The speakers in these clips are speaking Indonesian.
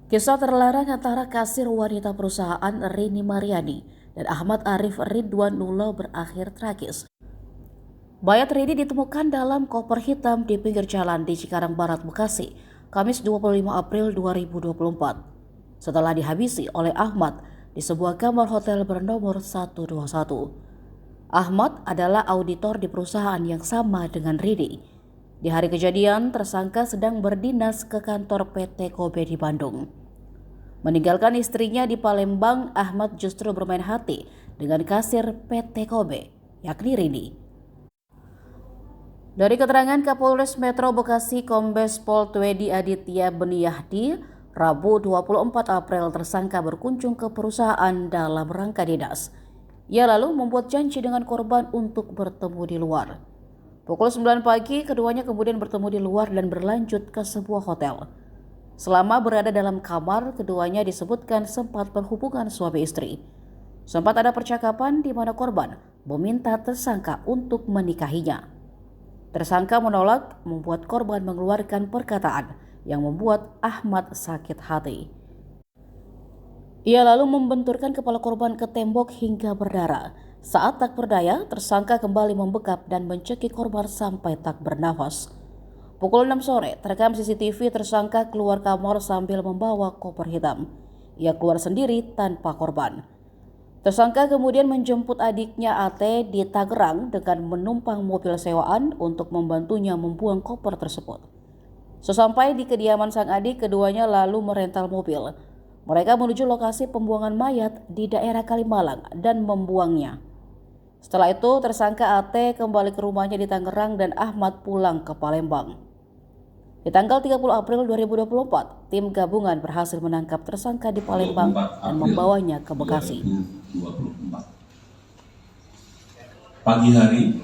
Kisah terlarang antara kasir wanita perusahaan Rini Mariani dan Ahmad Arif Ridwanullah berakhir tragis. Mayat Rini ditemukan dalam koper hitam di pinggir jalan di Cikarang Barat, Bekasi, Kamis 25 April 2024. Setelah dihabisi oleh Ahmad di sebuah kamar hotel bernomor 121. Ahmad adalah auditor di perusahaan yang sama dengan Rini. Di hari kejadian, tersangka sedang berdinas ke kantor PT Kobe di Bandung. Meninggalkan istrinya di Palembang, Ahmad justru bermain hati dengan kasir PT Kobe, yakni Rini. Dari keterangan Kapolres Metro Bekasi Kombes Pol Twedi Aditya Beniahdi, Rabu 24 April tersangka berkunjung ke perusahaan dalam rangka dinas. Ia lalu membuat janji dengan korban untuk bertemu di luar. Pukul 9 pagi, keduanya kemudian bertemu di luar dan berlanjut ke sebuah hotel. Selama berada dalam kamar, keduanya disebutkan sempat berhubungan suami istri. Sempat ada percakapan di mana korban meminta tersangka untuk menikahinya. Tersangka menolak, membuat korban mengeluarkan perkataan yang membuat Ahmad sakit hati. Ia lalu membenturkan kepala korban ke tembok hingga berdarah. Saat tak berdaya, tersangka kembali membekap dan mencekik korban sampai tak bernafas. Pukul 6 sore, terekam CCTV tersangka keluar kamar sambil membawa koper hitam. Ia keluar sendiri tanpa korban. Tersangka kemudian menjemput adiknya AT di Tangerang dengan menumpang mobil sewaan untuk membantunya membuang koper tersebut. Sesampai di kediaman sang adik, keduanya lalu merental mobil. Mereka menuju lokasi pembuangan mayat di daerah Kalimalang dan membuangnya. Setelah itu, tersangka AT kembali ke rumahnya di Tangerang dan Ahmad pulang ke Palembang. Di tanggal 30 April 2024, tim gabungan berhasil menangkap tersangka di Palembang dan membawanya ke Bekasi. 2024. Pagi hari,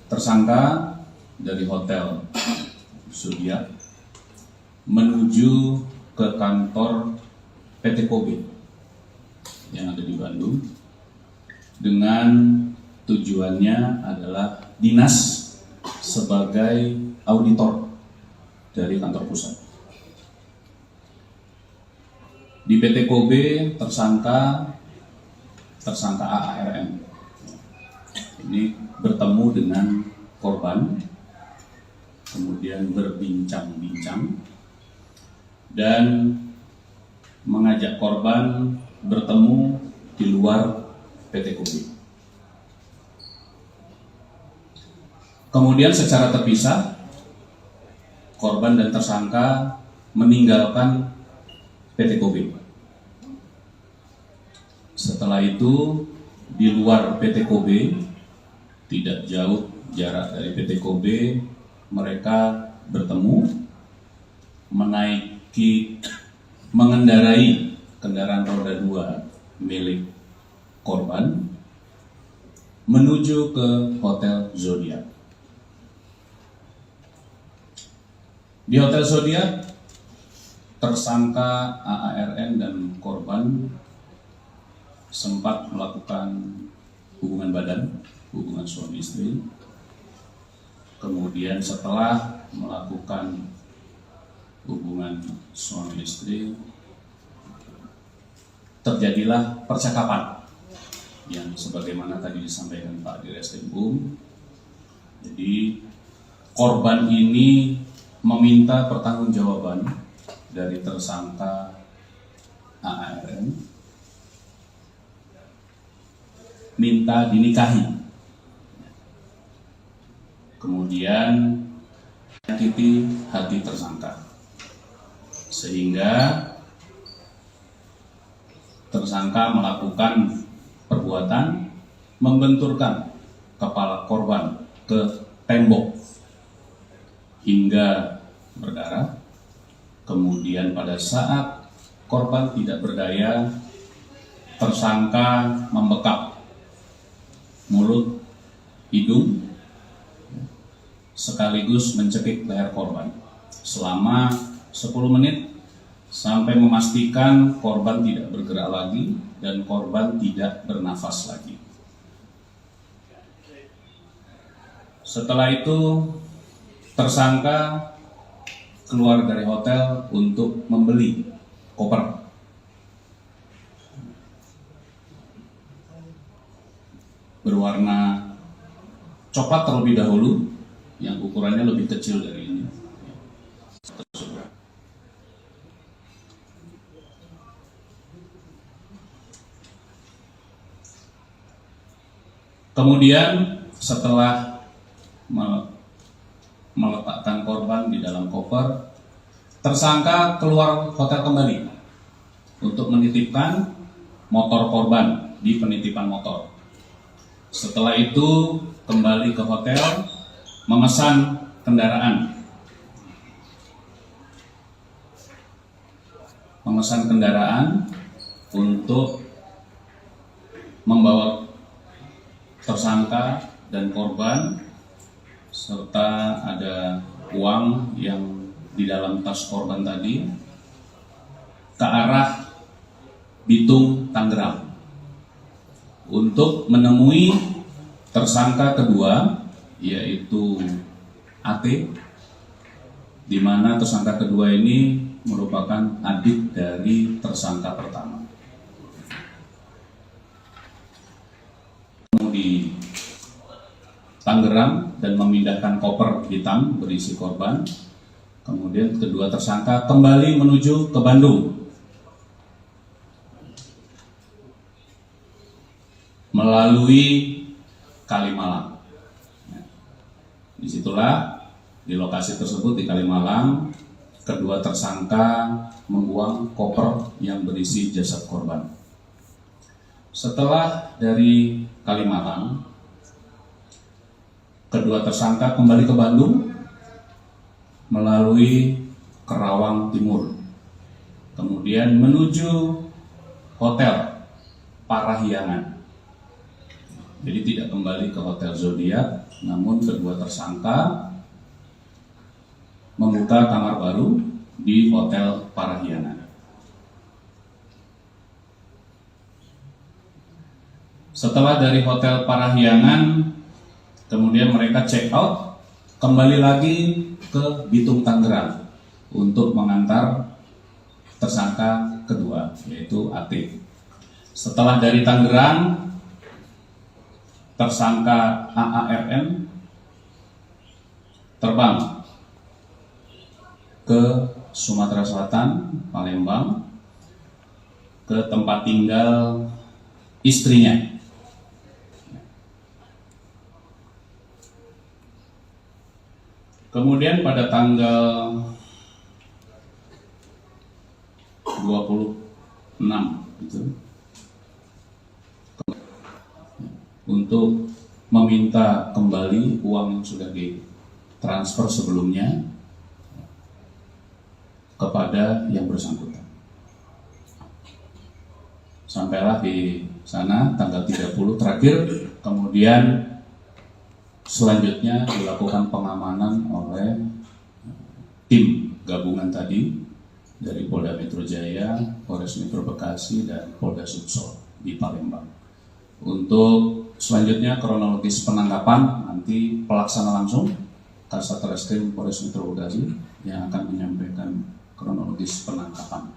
tersangka dari Hotel Zodiac menuju ke kantor PT Kobe yang ada di Bandung dengan tujuannya adalah dinas sebagai auditor dari kantor pusat. Di PT Kobe tersangka AARM ini bertemu dengan korban, kemudian berbincang-bincang dan mengajak korban bertemu di luar PT Kobe. Kemudian secara terpisah, korban dan tersangka meninggalkan PT Kobe. Setelah itu, di luar PT Kobe, tidak jauh jarak dari PT Kobe, mereka bertemu, mengendarai kendaraan roda 2 milik korban, menuju ke Hotel Zodiac. Di Hotel Zodiac, tersangka AARN dan korban sempat melakukan hubungan badan, hubungan suami istri. Kemudian setelah melakukan hubungan suami istri, terjadilah percakapan yang sebagaimana tadi disampaikan Pak Direskrimum. Jadi korban ini meminta pertanggungjawaban dari tersangka AARN, minta dinikahi, kemudian menyakiti hati tersangka, sehingga tersangka melakukan perbuatan membenturkan kepala korban ke tembok hingga berdarah. Kemudian pada saat korban tidak berdaya, tersangka membekap mulut, hidung, sekaligus mencekik leher korban selama 10 menit sampai memastikan korban tidak bergerak lagi dan korban tidak bernafas lagi. Setelah itu, tersangka keluar dari hotel untuk membeli koper. Berwarna coklat terlebih dahulu, yang ukurannya lebih kecil dari ini. Kemudian setelah meletakkan korban di dalam koper, tersangka keluar hotel kembali untuk menitipkan motor korban di penitipan motor. Setelah itu kembali ke hotel, memesan kendaraan. Memesan kendaraan untuk membawa tersangka dan korban, serta ada uang yang di dalam tas korban tadi, ke arah Bitung, Tangerang, untuk menemui tersangka kedua, yaitu AT, di mana tersangka kedua ini merupakan adik dari tersangka pertama. Di Tangerang dan memindahkan koper hitam berisi korban. Kemudian kedua tersangka kembali menuju ke Bandung melalui Kalimalang. Disitulah, di lokasi tersebut di Kalimalang, kedua tersangka membuang koper yang berisi jasad korban. Setelah dari Kalimalang, kedua tersangka kembali ke Bandung melalui Kerawang Timur, kemudian menuju Hotel Parahyangan. Jadi tidak kembali ke Hotel Zodiac, namun kedua tersangka membuka kamar baru di Hotel Parahyangan. Setelah dari Hotel Parahyangan, kemudian mereka check out, kembali lagi ke Bitung, Tangerang untuk mengantar tersangka kedua, yaitu AT. Setelah dari Tangerang, tersangka AARN terbang ke Sumatera Selatan, Palembang, ke tempat tinggal istrinya. Kemudian pada tanggal 26 untuk meminta kembali uang yang sudah ditransfer sebelumnya kepada yang bersangkutan. Sampailah di sana tanggal 30 terakhir, kemudian selanjutnya dilakukan pengamanan oleh tim gabungan tadi dari Polda Metro Jaya, Polres Metro Bekasi, dan Polda Sumsel di Palembang. Untuk selanjutnya kronologis penangkapan nanti pelaksana langsung Kasat Reskrim Polres Metro Bekasi yang akan menyampaikan kronologis penangkapan.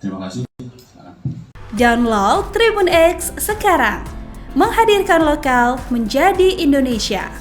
Terima kasih. Download Tribun X sekarang, menghadirkan lokal menjadi Indonesia.